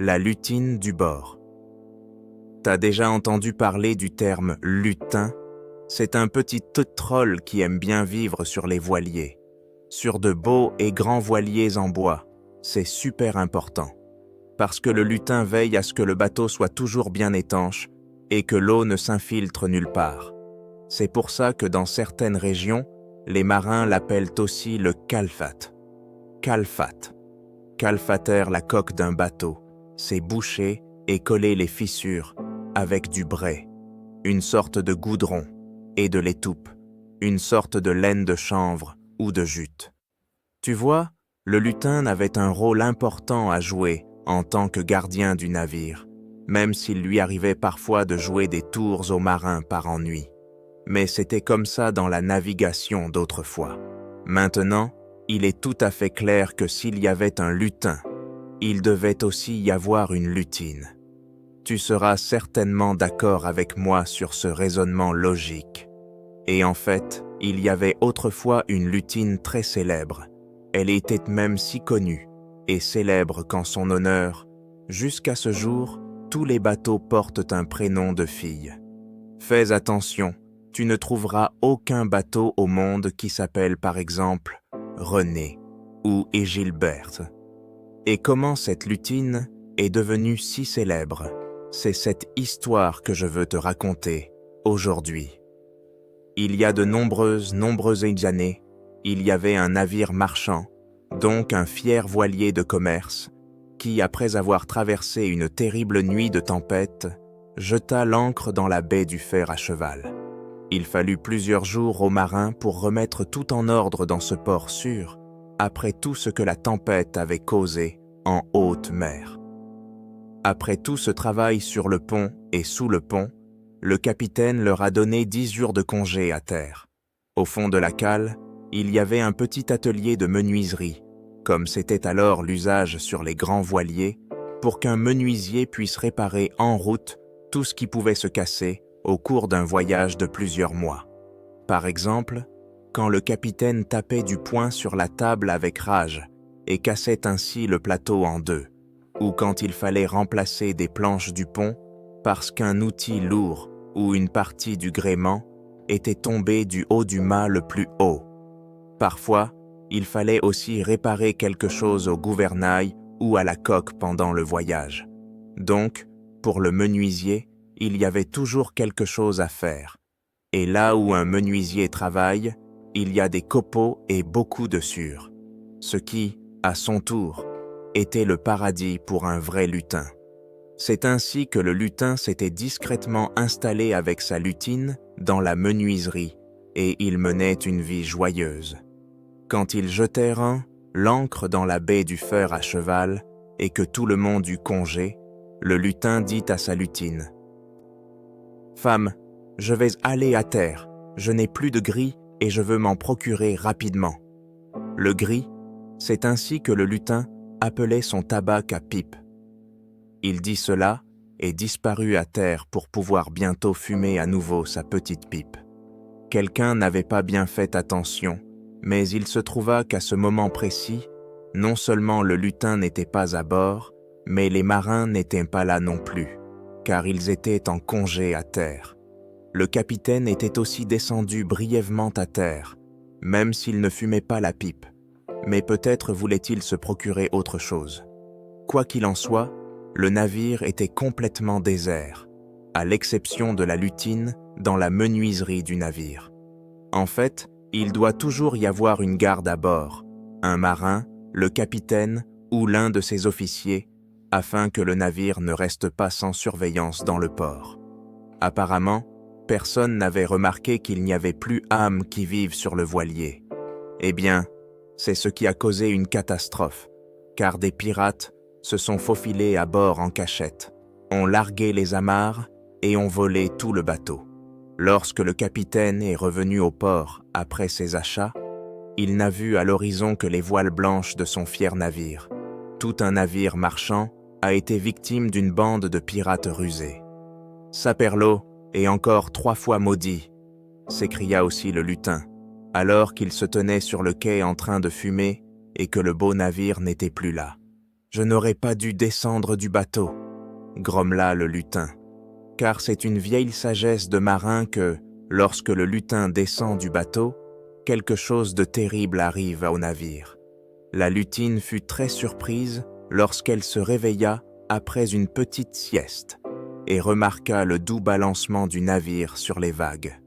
La lutine du bord. T'as déjà entendu parler du terme lutin? C'est un petit troll qui aime bien vivre sur les voiliers. Sur de beaux et grands voiliers en bois. C'est super important. Parce que le lutin veille à ce que le bateau soit toujours bien étanche et que l'eau ne s'infiltre nulle part. C'est pour ça que dans certaines régions, les marins l'appellent aussi le calfat. Calfat. Calfater la coque d'un bateau, c'est boucher et coller les fissures avec du brai, une sorte de goudron, et de l'étoupe, une sorte de laine de chanvre ou de jute. Tu vois, le lutin avait un rôle important à jouer en tant que gardien du navire, même s'il lui arrivait parfois de jouer des tours aux marins par ennui. Mais c'était comme ça dans la navigation d'autrefois. Maintenant, il est tout à fait clair que s'il y avait un lutin, il devait aussi y avoir une lutine. Tu seras certainement d'accord avec moi sur ce raisonnement logique. Et en fait, il y avait autrefois une lutine très célèbre. Elle était même si connue et célèbre qu'en son honneur, jusqu'à ce jour, tous les bateaux portent un prénom de fille. Fais attention, tu ne trouveras aucun bateau au monde qui s'appelle par exemple René ou Gilberte. Et comment cette lutine est devenue si célèbre? C'est cette histoire que je veux te raconter aujourd'hui. Il y a de nombreuses années, il y avait un navire marchand, donc un fier voilier de commerce, qui, après avoir traversé une terrible nuit de tempête, jeta l'ancre dans la baie du Fer à cheval. Il fallut plusieurs jours aux marins pour remettre tout en ordre dans ce port sûr, après tout ce que la tempête avait causé en haute mer. Après tout ce travail sur le pont et sous le pont, le capitaine leur a donné 10 jours de congé à terre. Au fond de la cale, il y avait un petit atelier de menuiserie, comme c'était alors l'usage sur les grands voiliers, pour qu'un menuisier puisse réparer en route tout ce qui pouvait se casser au cours d'un voyage de plusieurs mois. Par exemple, quand le capitaine tapait du poing sur la table avec rage et cassait ainsi le plateau en deux, ou quand il fallait remplacer des planches du pont parce qu'un outil lourd ou une partie du gréement était tombé du haut du mât le plus haut. Parfois, il fallait aussi réparer quelque chose au gouvernail ou à la coque pendant le voyage. Donc, pour le menuisier, il y avait toujours quelque chose à faire. Et là où un menuisier travaille, il y a des copeaux et beaucoup de sueur. Ce qui, à son tour, était le paradis pour un vrai lutin. C'est ainsi que le lutin s'était discrètement installé avec sa lutine dans la menuiserie et il menait une vie joyeuse. Quand ils jetèrent l'ancre dans la baie du Fer à cheval et que tout le monde eut congé, le lutin dit à sa lutine « Femme, je vais aller à terre, je n'ai plus de gris et je veux m'en procurer rapidement. » Le gris, c'est ainsi que le lutin appelait son tabac à pipe. Il dit cela et disparut à terre pour pouvoir bientôt fumer à nouveau sa petite pipe. Quelqu'un n'avait pas bien fait attention, mais il se trouva qu'à ce moment précis, non seulement le lutin n'était pas à bord, mais les marins n'étaient pas là non plus, car ils étaient en congé à terre. Le capitaine était aussi descendu brièvement à terre, même s'il ne fumait pas la pipe, mais peut-être voulait-il se procurer autre chose. Quoi qu'il en soit, le navire était complètement désert, à l'exception de la lutine dans la menuiserie du navire. En fait, il doit toujours y avoir une garde à bord, un marin, le capitaine ou l'un de ses officiers, afin que le navire ne reste pas sans surveillance dans le port. Apparemment, personne n'avait remarqué qu'il n'y avait plus âme qui vive sur le voilier. Eh bien, c'est ce qui a causé une catastrophe, car des pirates se sont faufilés à bord en cachette, ont largué les amarres et ont volé tout le bateau. Lorsque le capitaine est revenu au port après ses achats, il n'a vu à l'horizon que les voiles blanches de son fier navire. Tout un navire marchand a été victime d'une bande de pirates rusés. « Saperlo est encore 3 fois maudit !» s'écria aussi le lutin, alors qu'il se tenait sur le quai en train de fumer et que le beau navire n'était plus là. Je n'aurais pas dû descendre du bateau, grommela le lutin, car c'est une vieille sagesse de marin que, lorsque le lutin descend du bateau, quelque chose de terrible arrive au navire. La lutine fut très surprise lorsqu'elle se réveilla après une petite sieste et remarqua le doux balancement du navire sur les vagues.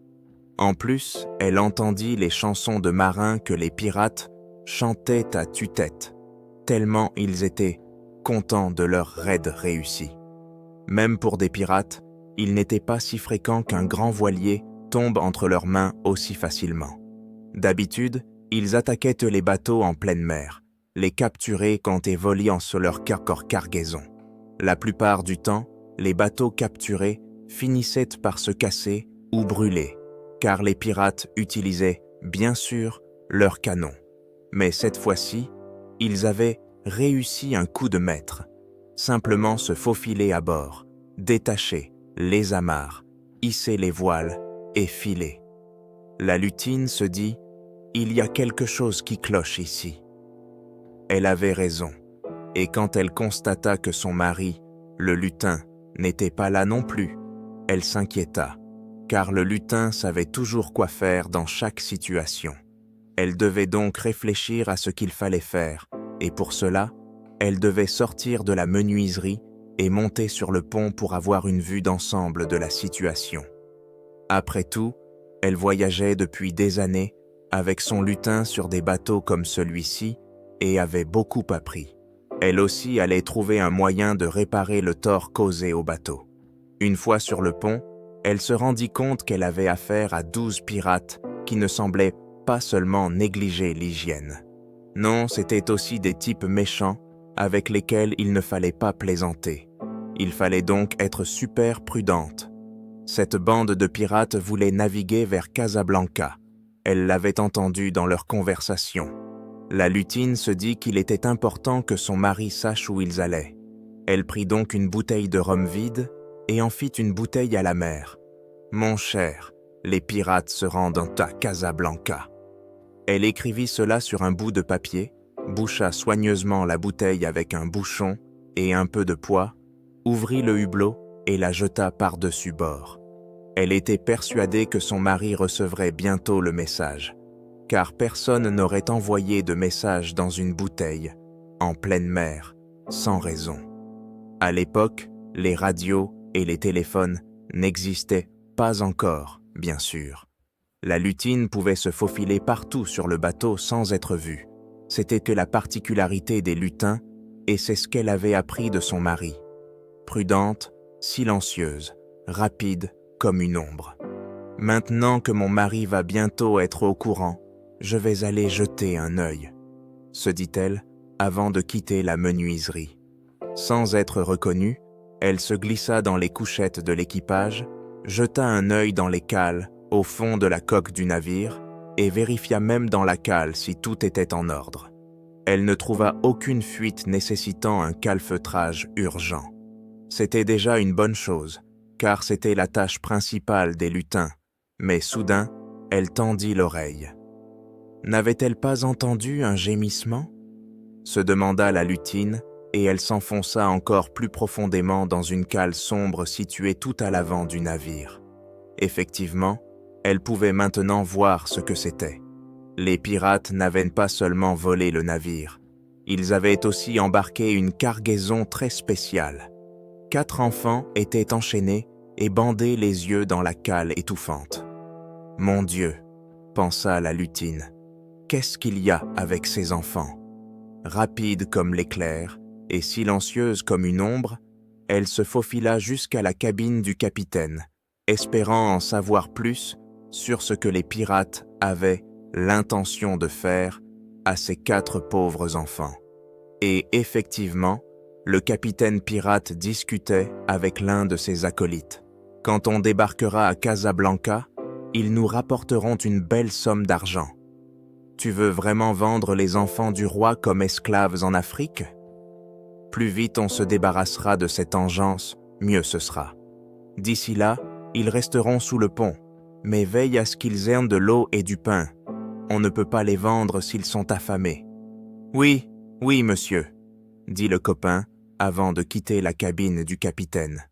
En plus, elle entendit les chansons de marins que les pirates chantaient à tue-tête, tellement ils étaient contents de leur raid réussi. Même pour des pirates, il n'était pas si fréquent qu'un grand voilier tombe entre leurs mains aussi facilement. D'habitude, ils attaquaient les bateaux en pleine mer, les capturaient quand et voliant sur leur cargaison. La plupart du temps, les bateaux capturés finissaient par se casser ou brûler, car les pirates utilisaient, bien sûr, leurs canons. Mais cette fois-ci, ils avaient réussi un coup de maître, simplement se faufiler à bord, détacher les amarres, hisser les voiles et filer. La lutine se dit « Il y a quelque chose qui cloche ici ». Elle avait raison, et quand elle constata que son mari, le lutin, n'était pas là non plus, elle s'inquiéta, car le lutin savait toujours quoi faire dans chaque situation. Elle devait donc réfléchir à ce qu'il fallait faire, et pour cela, elle devait sortir de la menuiserie et monter sur le pont pour avoir une vue d'ensemble de la situation. Après tout, elle voyageait depuis des années avec son lutin sur des bateaux comme celui-ci et avait beaucoup appris. Elle aussi allait trouver un moyen de réparer le tort causé au bateau. Une fois sur le pont, elle se rendit compte qu'elle avait affaire à 12 pirates qui ne semblaient pas seulement négliger l'hygiène. Non, c'étaient aussi des types méchants avec lesquels il ne fallait pas plaisanter. Il fallait donc être super prudente. Cette bande de pirates voulait naviguer vers Casablanca. Elle l'avait entendu dans leur conversation. La lutine se dit qu'il était important que son mari sache où ils allaient. Elle prit donc une bouteille de rhum vide et en fit une bouteille à la mer. « Mon cher, les pirates se rendent à Casablanca. » Elle écrivit cela sur un bout de papier, boucha soigneusement la bouteille avec un bouchon et un peu de poids, ouvrit le hublot et la jeta par-dessus bord. Elle était persuadée que son mari recevrait bientôt le message, car personne n'aurait envoyé de message dans une bouteille, en pleine mer, sans raison. À l'époque, les radios et les téléphones n'existaient pas encore, bien sûr. La lutine pouvait se faufiler partout sur le bateau sans être vue. C'était que la particularité des lutins, et c'est ce qu'elle avait appris de son mari. Prudente, silencieuse, rapide comme une ombre. Maintenant que mon mari va bientôt être au courant, je vais aller jeter un œil, se dit-elle avant de quitter la menuiserie. Sans être reconnue, elle se glissa dans les couchettes de l'équipage, jeta un œil dans les cales au fond de la coque du navire et vérifia même dans la cale si tout était en ordre. Elle ne trouva aucune fuite nécessitant un calfeutrage urgent. C'était déjà une bonne chose, car c'était la tâche principale des lutins, mais soudain, elle tendit l'oreille. N'avait-elle pas entendu un gémissement ? Se demanda la lutine, et elle s'enfonça encore plus profondément dans une cale sombre située tout à l'avant du navire. Effectivement, elle pouvait maintenant voir ce que c'était. Les pirates n'avaient pas seulement volé le navire, ils avaient aussi embarqué une cargaison très spéciale. 4 enfants étaient enchaînés et bandés les yeux dans la cale étouffante. « Mon Dieu !» pensa la lutine. « Qu'est-ce qu'il y a avec ces enfants ?» Rapide comme l'éclair et silencieuse comme une ombre, elle se faufila jusqu'à la cabine du capitaine, espérant en savoir plus sur ce que les pirates avaient l'intention de faire à ces 4 pauvres enfants. Et effectivement, le capitaine pirate discutait avec l'un de ses acolytes. « Quand on débarquera à Casablanca, ils nous rapporteront une belle somme d'argent. Tu veux vraiment vendre les enfants du roi comme esclaves en Afrique ? Plus vite on se débarrassera de cette engeance, mieux ce sera. D'ici là, ils resteront sous le pont, mais veille à ce qu'ils aient de l'eau et du pain. On ne peut pas les vendre s'ils sont affamés. »« Oui, oui, monsieur. dit le copain avant de quitter la cabine du capitaine.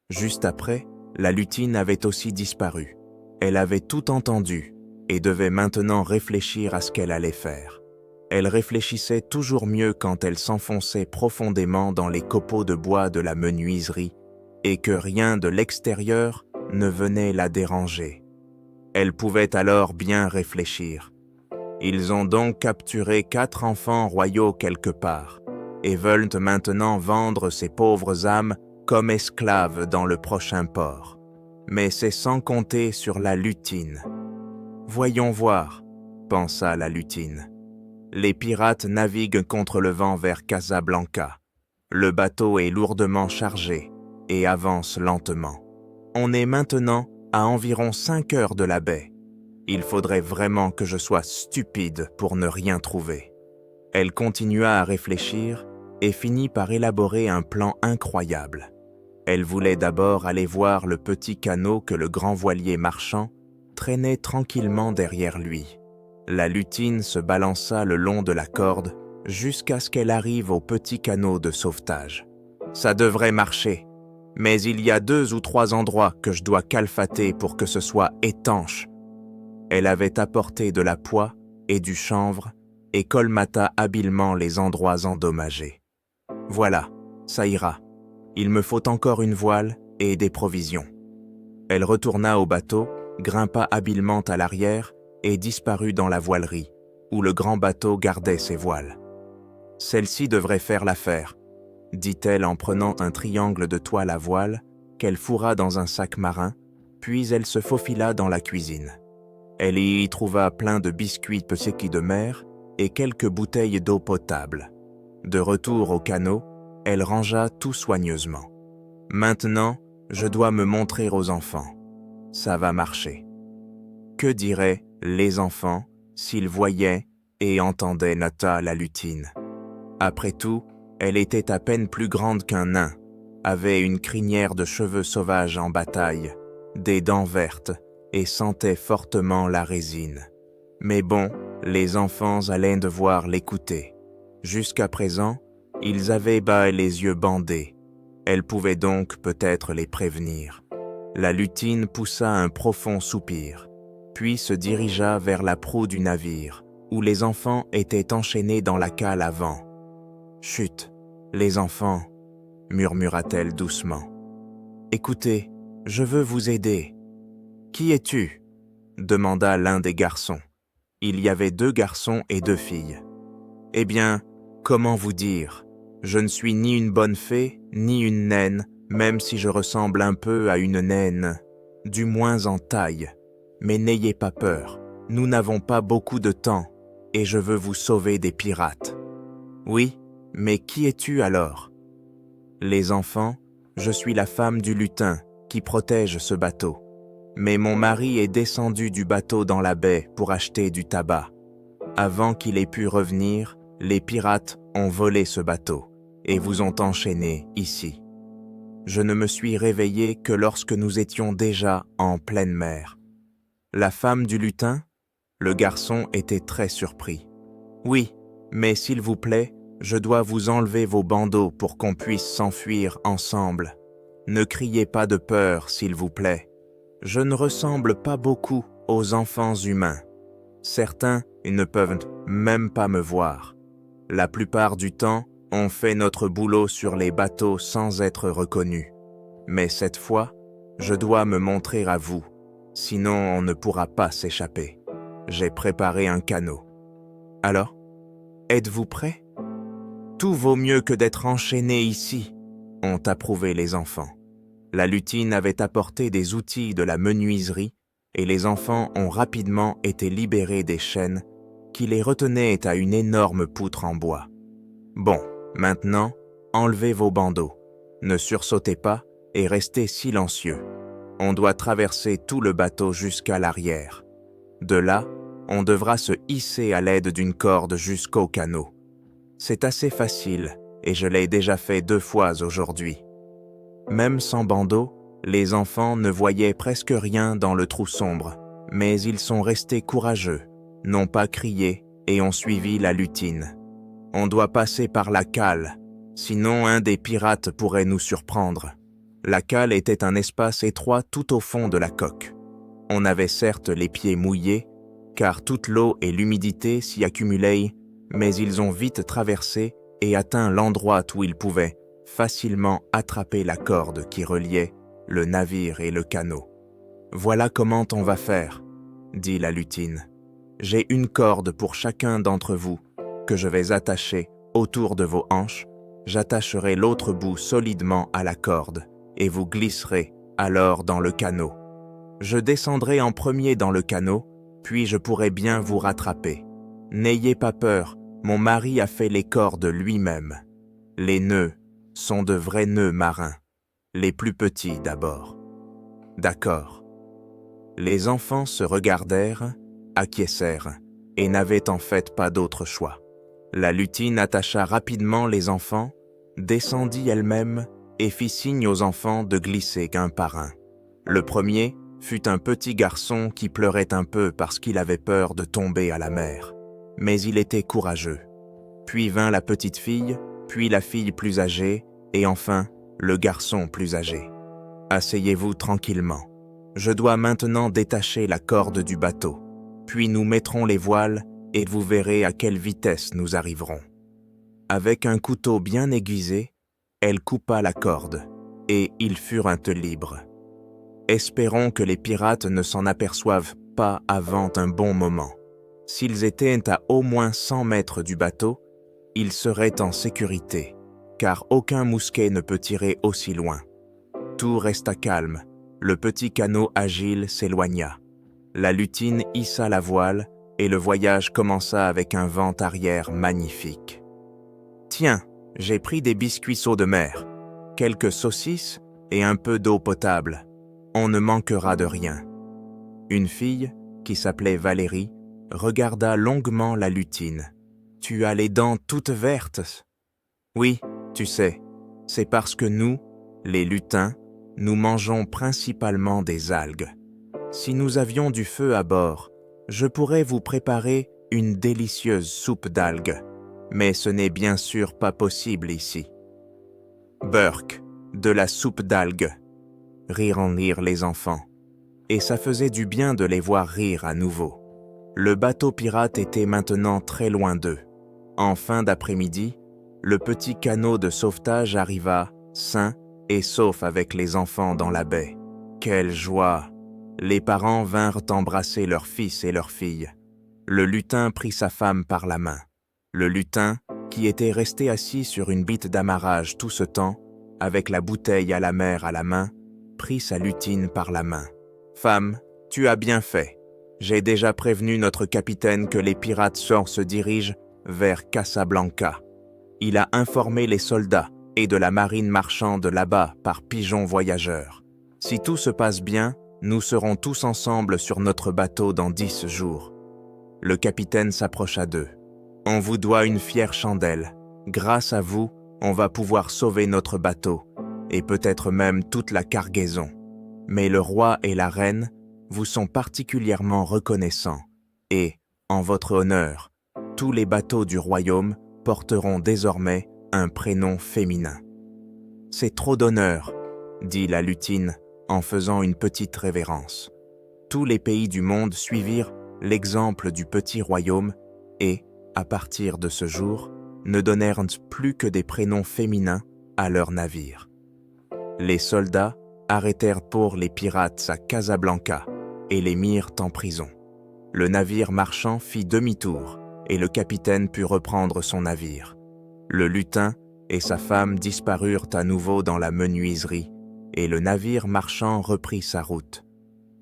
Juste après, la lutine avait aussi disparu. Elle avait tout entendu et devait maintenant réfléchir à ce qu'elle allait faire. Elle réfléchissait toujours mieux quand elle s'enfonçait profondément dans les copeaux de bois de la menuiserie et que rien de l'extérieur ne venait la déranger. Elle pouvait alors bien réfléchir. Ils ont donc capturé 4 enfants royaux quelque part et veulent maintenant vendre ces pauvres âmes comme esclaves dans le prochain port. Mais c'est sans compter sur la lutine. Voyons voir, pensa la lutine. Les pirates naviguent contre le vent vers Casablanca. Le bateau est lourdement chargé et avance lentement. On est maintenant à environ 5 heures de la baie. Il faudrait vraiment que je sois stupide pour ne rien trouver. Elle continua à réfléchir et finit par élaborer un plan incroyable. Elle voulait d'abord aller voir le petit canot que le grand voilier marchand traînait tranquillement derrière lui. La lutine se balança le long de la corde jusqu'à ce qu'elle arrive au petit canot de sauvetage. Ça devrait marcher, mais il y a 2 ou 3 endroits que je dois calfater pour que ce soit étanche. Elle avait apporté de la poix et du chanvre et colmata habilement les endroits endommagés. Voilà, ça ira. Il me faut encore une voile et des provisions. Elle retourna au bateau, grimpa habilement à l'arrière et disparut dans la voilerie, où le grand bateau gardait ses voiles. « Celle-ci devrait faire l'affaire », dit-elle en prenant un triangle de toile à voile qu'elle fourra dans un sac marin, puis elle se faufila dans la cuisine. Elle y trouva plein de biscuits pesquis de mer et quelques bouteilles d'eau potable. De retour au canot, elle rangea tout soigneusement. « Maintenant, je dois me montrer aux enfants. Ça va marcher. » Que diraient les enfants s'ils voyaient et entendaient Nata la lutine? Après tout, elle était à peine plus grande qu'un nain, avait une crinière de cheveux sauvages en bataille, des dents vertes et sentait fortement la résine. Mais bon, les enfants allaient devoir l'écouter. Jusqu'à présent, ils avaient les yeux bandés. Elle pouvait donc peut-être les prévenir. La lutine poussa un profond soupir, puis se dirigea vers la proue du navire, où les enfants étaient enchaînés dans la cale à vent. « Chut, les enfants, murmura-t-elle doucement. Écoutez, je veux vous aider. Qui es-tu? Demanda l'un des garçons. Il y avait 2 garçons et 2 filles. Eh bien, comment vous dire? Je ne suis ni une bonne fée, ni une naine, même si je ressemble un peu à une naine, du moins en taille. Mais n'ayez pas peur, nous n'avons pas beaucoup de temps, et je veux vous sauver des pirates. Oui, mais qui es-tu alors? Les enfants, je suis la femme du lutin qui protège ce bateau. Mais mon mari est descendu du bateau dans la baie pour acheter du tabac. Avant qu'il ait pu revenir, les pirates ont volé ce bateau et vous ont enchaîné ici. Je ne me suis réveillé que lorsque nous étions déjà en pleine mer. La femme du lutin? Le garçon était très surpris. Oui, mais s'il vous plaît, je dois vous enlever vos bandeaux pour qu'on puisse s'enfuir ensemble. Ne criez pas de peur, s'il vous plaît. Je ne ressemble pas beaucoup aux enfants humains. Certains, ils ne peuvent même pas me voir. La plupart du temps, on fait notre boulot sur les bateaux sans être reconnus. Mais cette fois, je dois me montrer à vous, sinon on ne pourra pas s'échapper. J'ai préparé un canot. Alors, êtes-vous prêts? Tout vaut mieux que d'être enchaîné ici, ont approuvé les enfants. La lutine avait apporté des outils de la menuiserie et les enfants ont rapidement été libérés des chaînes qui les retenaient à une énorme poutre en bois. Bon, maintenant, enlevez vos bandeaux. Ne sursautez pas et restez silencieux. On doit traverser tout le bateau jusqu'à l'arrière. De là, on devra se hisser à l'aide d'une corde jusqu'au canot. C'est assez facile et je l'ai déjà fait 2 fois aujourd'hui. Même sans bandeau, les enfants ne voyaient presque rien dans le trou sombre, mais ils sont restés courageux, n'ont pas crié et ont suivi la lutine. On doit passer par la cale, Sinon, un des pirates pourrait nous surprendre. La cale était un espace étroit tout au fond de la coque. On avait certes les pieds mouillés, car toute l'eau et l'humidité s'y accumulaient, mais ils ont vite traversé et atteint l'endroit où ils pouvaient facilement attraper la corde qui reliait le navire et le canot. « Voilà comment on va faire, » dit la lutine. « J'ai une corde pour chacun d'entre vous que je vais attacher autour de vos hanches. J'attacherai l'autre bout solidement à la corde et vous glisserez alors dans le canot. Je descendrai en premier dans le canot, puis je pourrai bien vous rattraper. N'ayez pas peur, mon mari a fait les cordes lui-même. Les nœuds sont de vrais nœuds marins, les plus petits d'abord. » « D'accord. » Les enfants se regardèrent, acquiescèrent, et n'avaient en fait pas d'autre choix. La lutine attacha rapidement les enfants, descendit elle-même et fit signe aux enfants de glisser un par un. Le premier fut un petit garçon qui pleurait un peu parce qu'il avait peur de tomber à la mer. Mais il était courageux. Puis vint la petite fille, puis la fille plus âgée, et enfin le garçon plus âgé. « Asseyez-vous tranquillement. Je dois maintenant détacher la corde du bateau. Puis nous mettrons les voiles et vous verrez à quelle vitesse nous arriverons. » Avec un couteau bien aiguisé, elle coupa la corde, et ils furent libres. Espérons que les pirates ne s'en aperçoivent pas avant un bon moment. S'ils étaient à au moins 100 mètres du bateau, ils seraient en sécurité, car aucun mousquet ne peut tirer aussi loin. Tout resta calme, le petit canot agile s'éloigna. La lutine hissa la voile, et le voyage commença avec un vent arrière magnifique. « Tiens, j'ai pris des biscuits sauts de mer, quelques saucisses et un peu d'eau potable. On ne manquera de rien. » Une fille, qui s'appelait Valérie, regarda longuement la lutine. « Tu as les dents toutes vertes. »« Oui, tu sais, c'est parce que nous, les lutins, nous mangeons principalement des algues. Si nous avions du feu à bord, je pourrais vous préparer une délicieuse soupe d'algues, mais ce n'est bien sûr pas possible ici. »« Burk, de la soupe d'algues !» Rirent les enfants, et ça faisait du bien de les voir rire à nouveau. Le bateau pirate était maintenant très loin d'eux. En fin d'après-midi, le petit canot de sauvetage arriva, sain et sauf avec les enfants dans la baie. Quelle joie! Les parents vinrent embrasser leur fils et leur fille. Le lutin prit sa femme par la main. Le lutin, qui était resté assis sur une bitte d'amarrage tout ce temps, avec la bouteille à la mer à la main, prit sa lutine par la main. « Femme, tu as bien fait. J'ai déjà prévenu notre capitaine que les pirates se dirigent vers Casablanca. Il a informé les soldats et de la marine marchande là-bas par pigeons voyageurs. Si tout se passe bien, nous serons tous ensemble sur notre bateau dans 10 jours. » Le capitaine s'approcha d'eux. « On vous doit une fière chandelle. Grâce à vous, on va pouvoir sauver notre bateau, et peut-être même toute la cargaison. Mais le roi et la reine vous sont particulièrement reconnaissants, et, en votre honneur, tous les bateaux du royaume porteront désormais un prénom féminin. »« C'est trop d'honneur, » dit la lutine en faisant une petite révérence. Tous les pays du monde suivirent l'exemple du petit royaume et, à partir de ce jour, ne donnèrent plus que des prénoms féminins à leurs navires. Les soldats arrêtèrent pour les pirates à Casablanca et les mirent en prison. Le navire marchand fit demi-tour et le capitaine put reprendre son navire. Le lutin et sa femme disparurent à nouveau dans la menuiserie et le navire marchand reprit sa route.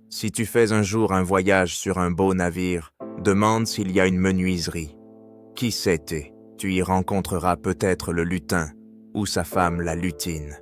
Si tu fais un jour un voyage sur un beau navire, demande s'il y a une menuiserie. Qui sait, tu y rencontreras peut-être le lutin ou sa femme la lutine.